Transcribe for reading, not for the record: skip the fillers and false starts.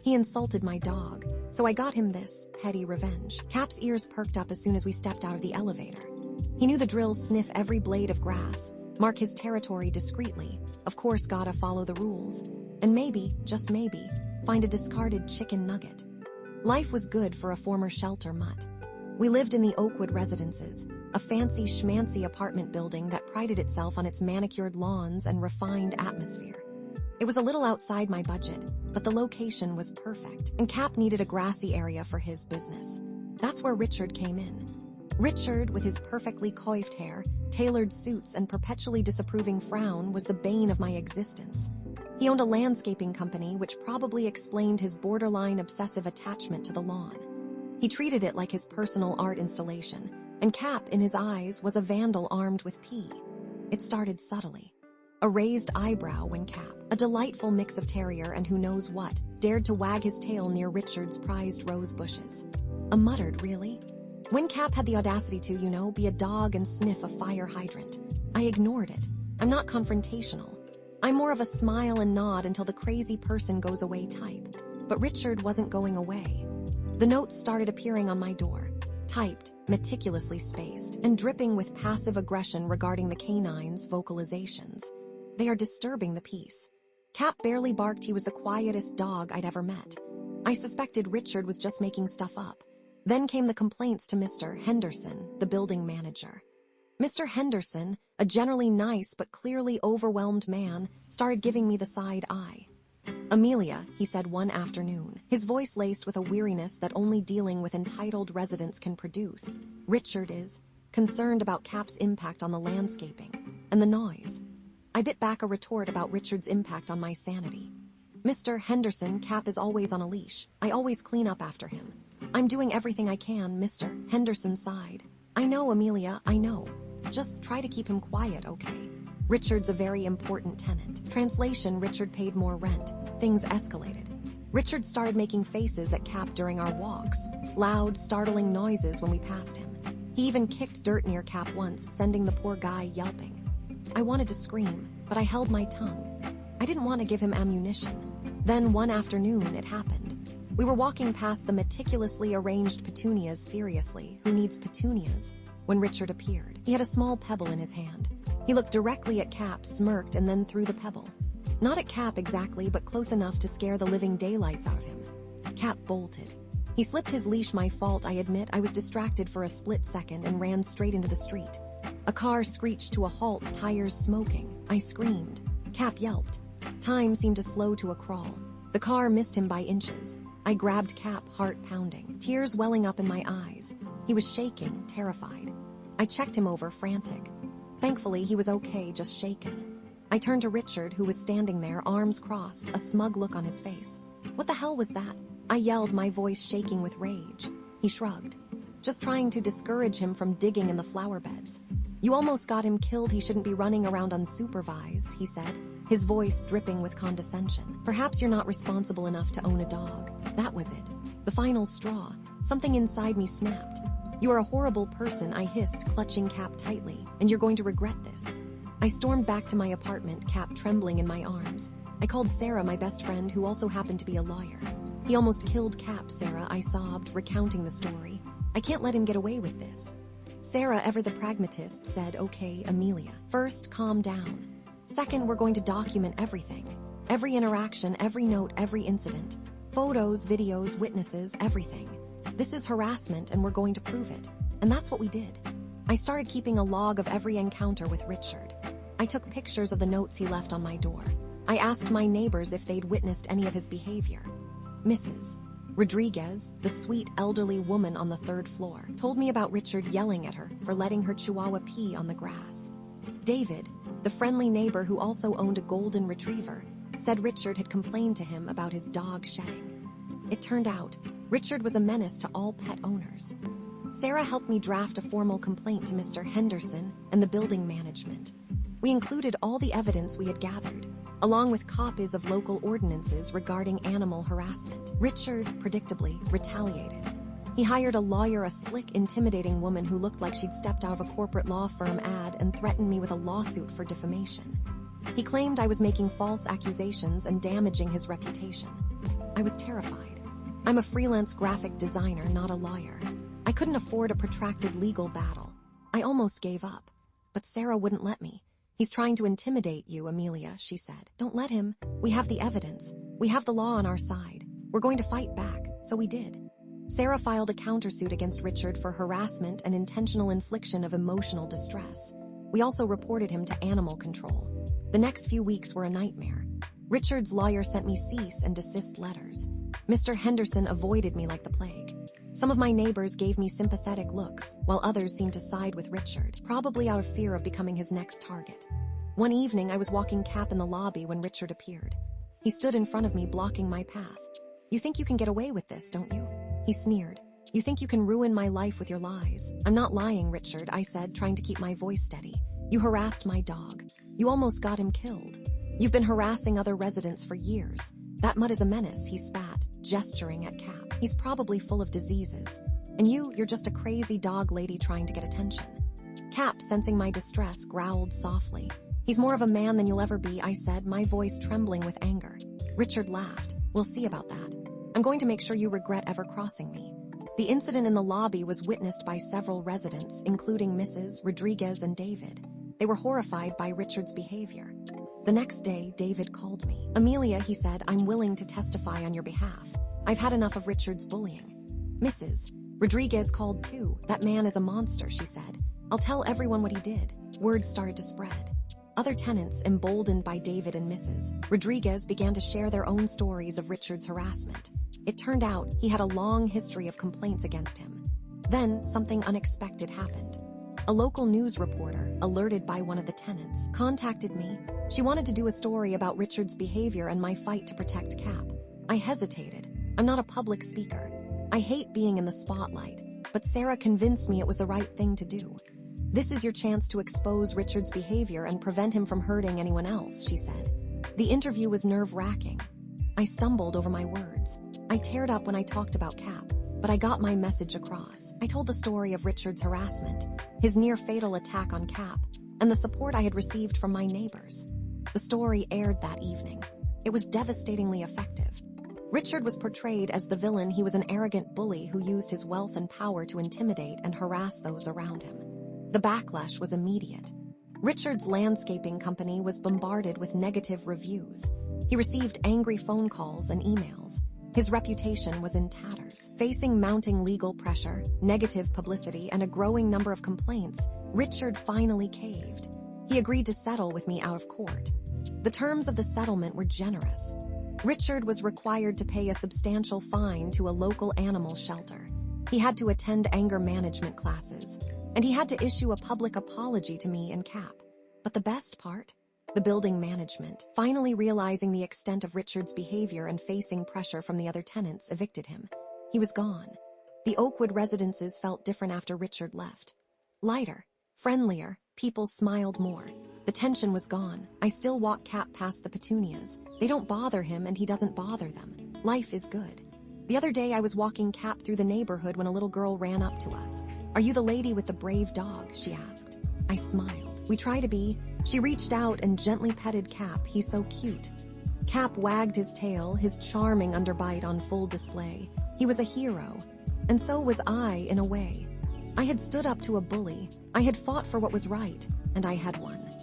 He insulted my dog, so I got him this petty revenge. Cap's ears perked up as soon as we stepped out of the elevator. He knew the drill: sniff every blade of grass, mark his territory discreetly, of course gotta follow the rules, and maybe, just maybe, find a discarded chicken nugget. Life was good for a former shelter mutt. We lived in the Oakwood Residences, a fancy schmancy apartment building that prided itself on its manicured lawns and refined atmosphere. It was a little outside my budget, but the location was perfect, and Cap needed a grassy area for his business. That's where Richard came in. Richard, with his perfectly coiffed hair, tailored suits, and perpetually disapproving frown, was the bane of my existence. He owned a landscaping company, which probably explained his borderline obsessive attachment to the lawn. He treated it like his personal art installation, and Cap, in his eyes, was a vandal armed with pee. It started subtly. A raised eyebrow when Cap, a delightful mix of terrier and who knows what, dared to wag his tail near Richard's prized rose bushes. A muttered, really? When Cap had the audacity to, be a dog and sniff a fire hydrant. I ignored it. I'm not confrontational. I'm more of a smile and nod until the crazy person goes away type. But Richard wasn't going away. The notes started appearing on my door, typed, meticulously spaced, and dripping with passive aggression regarding the canine's vocalizations. They are disturbing the peace. Cap barely barked. He was the quietest dog I'd ever met. I suspected Richard was just making stuff up. Then came the complaints to Mr. Henderson, the building manager. Mr. Henderson, a generally nice but clearly overwhelmed man, started giving me the side eye. "Amelia," he said one afternoon, his voice laced with a weariness that only dealing with entitled residents can produce, "Richard is concerned about Cap's impact on the landscaping and the noise." I bit back a retort about Richard's impact on my sanity. "Mr. Henderson, Cap is always on a leash. I always clean up after him. I'm doing everything I can," Mr. Henderson sighed. "I know, Amelia, I know. Just try to keep him quiet, okay? Richard's a very important tenant." Translation: Richard paid more rent. Things escalated. Richard started making faces at Cap during our walks, loud, startling noises when we passed him. He even kicked dirt near Cap once, sending the poor guy yelping. I wanted to scream, but I held my tongue. I didn't want to give him ammunition. Then one afternoon, it happened. We were walking past the meticulously arranged petunias. Seriously, who needs petunias? When Richard appeared, he had a small pebble in his hand. He looked directly at Cap, smirked, and then threw the pebble. Not at Cap exactly, but close enough to scare the living daylights out of him. Cap bolted. He slipped his leash. My fault, I admit. I was distracted for a split second and ran straight into the street. A car screeched to a halt, tires smoking. I screamed. Cap yelped. Time seemed to slow to a crawl. The car missed him by inches. I grabbed Cap, heart pounding, tears welling up in my eyes. He was shaking, terrified. I checked him over, frantic. Thankfully, he was okay, just shaken. I turned to Richard, who was standing there, arms crossed, a smug look on his face. "What the hell was that?" I yelled, my voice shaking with rage. He shrugged. "Just trying to discourage him from digging in the flower beds." "You almost got him killed. He shouldn't be running around unsupervised," he said, his voice dripping with condescension. "Perhaps you're not responsible enough to own a dog." That was it. The final straw. Something inside me snapped. "You are a horrible person," I hissed, clutching Cap tightly, "and you're going to regret this." I stormed back to my apartment, Cap trembling in my arms. I called Sarah, my best friend, who also happened to be a lawyer. "He almost killed Cap, Sarah," I sobbed, recounting the story. "I can't let him get away with this." Sarah, ever the pragmatist, said, "Okay, Amelia. First, calm down. Second, we're going to document everything. Every interaction, every note, every incident. Photos, videos, witnesses, everything. This is harassment and we're going to prove it." And that's what we did. I started keeping a log of every encounter with Richard. I took pictures of the notes he left on my door. I asked my neighbors if they'd witnessed any of his behavior. Mrs. Rodriguez, the sweet elderly woman on the third floor, told me about Richard yelling at her for letting her chihuahua pee on the grass. David, the friendly neighbor who also owned a golden retriever, said Richard had complained to him about his dog shedding. It turned out, Richard was a menace to all pet owners. Sarah helped me draft a formal complaint to Mr. Henderson and the building management. We included all the evidence we had gathered, along with copies of local ordinances regarding animal harassment. Richard, predictably, retaliated. He hired a lawyer, a slick, intimidating woman who looked like she'd stepped out of a corporate law firm ad, and threatened me with a lawsuit for defamation. He claimed I was making false accusations and damaging his reputation. I was terrified. I'm a freelance graphic designer, not a lawyer. I couldn't afford a protracted legal battle. I almost gave up. But Sarah wouldn't let me. He's trying to intimidate you, Amelia, she said. Don't let him. We have the evidence. We have the law on our side. We're going to fight back. So we did. Sarah filed a countersuit against Richard for harassment and intentional infliction of emotional distress. We also reported him to animal control. The next few weeks were a nightmare. Richard's lawyer sent me cease and desist letters. Mr. Henderson avoided me like the plague. Some of my neighbors gave me sympathetic looks, while others seemed to side with Richard, probably out of fear of becoming his next target. One evening, I was walking Cap in the lobby when Richard appeared. He stood in front of me, blocking my path. You think you can get away with this, don't you? He sneered. You think you can ruin my life with your lies? I'm not lying, Richard, I said, trying to keep my voice steady. You harassed my dog. You almost got him killed. You've been harassing other residents for years. That mutt is a menace, he spat, gesturing at Cap. He's probably full of diseases. And you're just a crazy dog lady trying to get attention. Cap, sensing my distress, growled softly. He's more of a man than you'll ever be, I said, my voice trembling with anger. Richard laughed. We'll see about that. I'm going to make sure you regret ever crossing me. The incident in the lobby was witnessed by several residents, including Mrs. Rodriguez and David. They were horrified by Richard's behavior. The next day, David called me. Amelia, he said, I'm willing to testify on your behalf. I've had enough of Richard's bullying. Mrs. Rodriguez called too. That man is a monster, she said. I'll tell everyone what he did. Word started to spread. Other tenants, emboldened by David and Mrs. Rodriguez, began to share their own stories of Richard's harassment. It turned out he had a long history of complaints against him. Then, something unexpected happened. A local news reporter, alerted by one of the tenants, contacted me. She wanted to do a story about Richard's behavior and my fight to protect Cap. I hesitated. I'm not a public speaker. I hate being in the spotlight, but Sarah convinced me it was the right thing to do. This is your chance to expose Richard's behavior and prevent him from hurting anyone else, she said. The interview was nerve-wracking. I stumbled over my words. I teared up when I talked about Cap, but I got my message across. I told the story of Richard's harassment, his near-fatal attack on Cap, and the support I had received from my neighbors. The story aired that evening. It was devastatingly effective. Richard was portrayed as the villain. He was an arrogant bully who used his wealth and power to intimidate and harass those around him. The backlash was immediate. Richard's landscaping company was bombarded with negative reviews. He received angry phone calls and emails. His reputation was in tatters. Facing mounting legal pressure, negative publicity, and a growing number of complaints, Richard finally caved. He agreed to settle with me out of court. The terms of the settlement were generous. Richard was required to pay a substantial fine to a local animal shelter. He had to attend anger management classes, and he had to issue a public apology to me and Cap. But the best part? The building management, finally realizing the extent of Richard's behavior and facing pressure from the other tenants, evicted him. He was gone. The Oakwood residences felt different after Richard left. Lighter, friendlier, people smiled more. The tension was gone. I still walk Cap past the petunias. They don't bother him and he doesn't bother them. Life is good. The other day I was walking Cap through the neighborhood when a little girl ran up to us. Are you the lady with the brave dog? She asked. I smiled. We try to be. She reached out and gently petted Cap. He's so cute. Cap wagged his tail, his charming underbite on full display. He was a hero. And so was I, in a way. I had stood up to a bully. I had fought for what was right, and I had won.